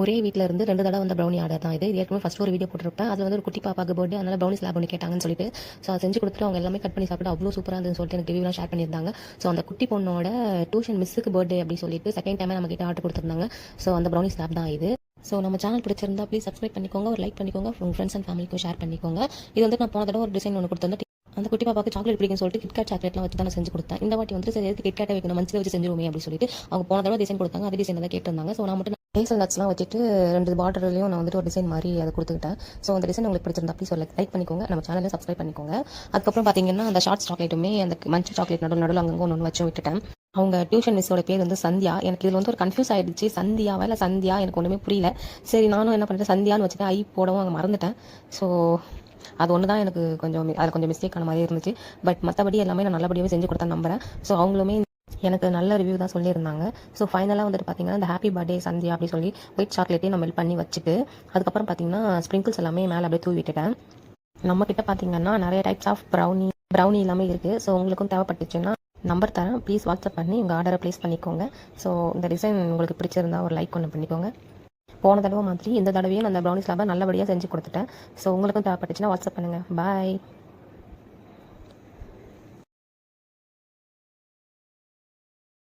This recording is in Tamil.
ஒரே வீட்டில் இருந்து 2 தடவை வந்த ப்ரௌனி ஆர்டர் தான் இது. ஏற்கனவே ஃபஸ்ட் ஒரு வீடியோ போட்டிருப்பேன். அதில் வந்து ஒரு குட்டி பாப்பாக்கு பர்த்டே, அதனால ப்ரௌனி ஸ்லாப் ஒன்று கேட்டாங்கன்னு சொல்லிட்டு ஸோ அதை செஞ்சு கொடுத்துட்டு அவங்க எல்லாமே கட் பண்ணி சாப்பிட்டு அவ்வளோ சூப்பராக இருந்துன்னு சொல்லிட்டு எனக்கு ரிவ்யூலாம் ஷேர் பண்ணியிருந்தாங்க. ஸோ அந்த குட்டி பொண்ணோட டியூஷன் மிஸ்ஸுக்கு பர்த்டே அப்படின்னு சொல்லிட்டு செகண்ட் டைமே நம்ம கிட்ட ஆர்டர் கொடுத்துருந்தாங்க. ஸோ அந்த ப்ரௌனி ஸ்லாப் தான் இது. ஸோ நம்ம சேனல் பிடிச்சிருந்தா ப்ளீஸ் சப்ஸ்கிரைப் பண்ணிக்கோங்க, ஒரு லைக் பண்ணிக்கோங்க, உங்கள் ஃப்ரெண்ட்ஸ் அண்ட் ஃபேமிலிக்கும் ஷேர் பண்ணிக்கோங்க. இது வந்து நான் போன தடவை ஒரு டிசைன் ஒன்று கொடுத்து அந்த குட்டி பாப்பாக்கு சாக்லேட் பிடிக்குன்னு சொல்லிட்டு கிட்கேட் சாக்லேட்லாம் வச்சு தான் செஞ்சு கொடுத்தேன். இந்த வாட்டி வந்து சரி எதுக்கு கிட்கேட்டை வைக்கணும், மஞ்சள் வச்சு செஞ்சுருவோமே அப்படின்னு சொல்லிட்டு அவங்க போன தடவை டிசைன் கொடுத்தாங்க. அதே டிசைன் தான் கேட்டிருந்தாங்க. ஸோ நான் மட்டும் ஹேசல் நட்ஸ்லாம் வச்சுட்டு 2 பார்டர்லையும் நான் வந்துட்டு ஒரு டிசைன் மாதிரி அதை கொடுத்துக்கிட்டேன். ஸோ அந்த டிசைன் உங்களுக்கு பிடிச்சிருந்தா ப்ளீஸ் ஒரு லைக் பண்ணிக்கோங்க, நம்ம சேனலை சப்ஸ்கிரைப் பண்ணிக்கோங்க. அதுக்கப்புறம் பார்த்தீங்கன்னா அந்த ஷார்ட்ஸ் சாக்லேட்டுமே அந்த மஞ்சள் சாக்லேட் நடுவில் அங்கங்கே ஒன்று வச்சு விட்டுட்டேன். அவங்க டியூஷன் மிஸ்ஸோட பேர் வந்து சந்தியா. எனக்கு இதில் வந்து ஒரு கன்ஃபியூஸ் ஆகிடுச்சு, சந்தியாவா இல்லை சந்தியா எனக்கு ஒன்றுமே புரியல. சரி நானும் என்ன பண்ணிட்டேன், சந்தியான்னு வச்சுட்டு ஐ போடவும் அங்கே மறந்துட்டேன். ஸோ அது ஒன்று தான் எனக்கு அதில் கொஞ்சம் மிஸ்டேக் ஆன மாதிரி இருந்துச்சு. பட் மற்றபடி எல்லாமே நான் நல்லபடியாகவே செஞ்சு கொடுத்தேன் நம்புறேன். ஸோ அவங்களுமே எனக்கு நல்ல ரிவ்யூ தான் சொல்லியிருந்தாங்க. ஸோ ஃபைனலாக வந்துட்டு பார்த்தீங்கன்னா இந்த ஹாப்பி பர்த்டே சந்தியா அப்படி சொல்லி ஒயிட் சாக்லேட்டையும் நான் மெல்ட் பண்ணி வச்சுட்டு அதுக்கப்புறம் பார்த்தீங்கன்னா ஸ்ப்ரிங்கிள்ஸ் எல்லாமே மேலே அப்படியே தூவி விட்டுட்டேன். நம்மக்கிட்ட பார்த்தீங்கன்னா நிறைய டைப்ஸ் ஆஃப் ப்ரௌனி எல்லாமே இருக்குது. ஸோ உங்களுக்கும் தேவைப்பட்டுச்சுன்னா நம்பர் தரேன், ப்ளீஸ் வாட்ஸ்அப் பண்ணி உங்கள் ஆர்டரை ப்ளேஸ் பண்ணிக்கோங்க. ஸோ இந்த டிசைன் உங்களுக்கு பிடிச்சிருந்தா ஒரு லைக் ஒன்று பண்ணிக்கோங்க. போன தடவை மாதிரி இந்த தடவையும் அந்த ப்ரௌனி ஸ்லாபை நல்லபடியாக செஞ்சு கொடுத்துட்டேன். ஸோ உங்களுக்கும் தேவைப்பட்டுச்சுன்னா வாட்ஸ்அப் பண்ணுங்கள். பாய்.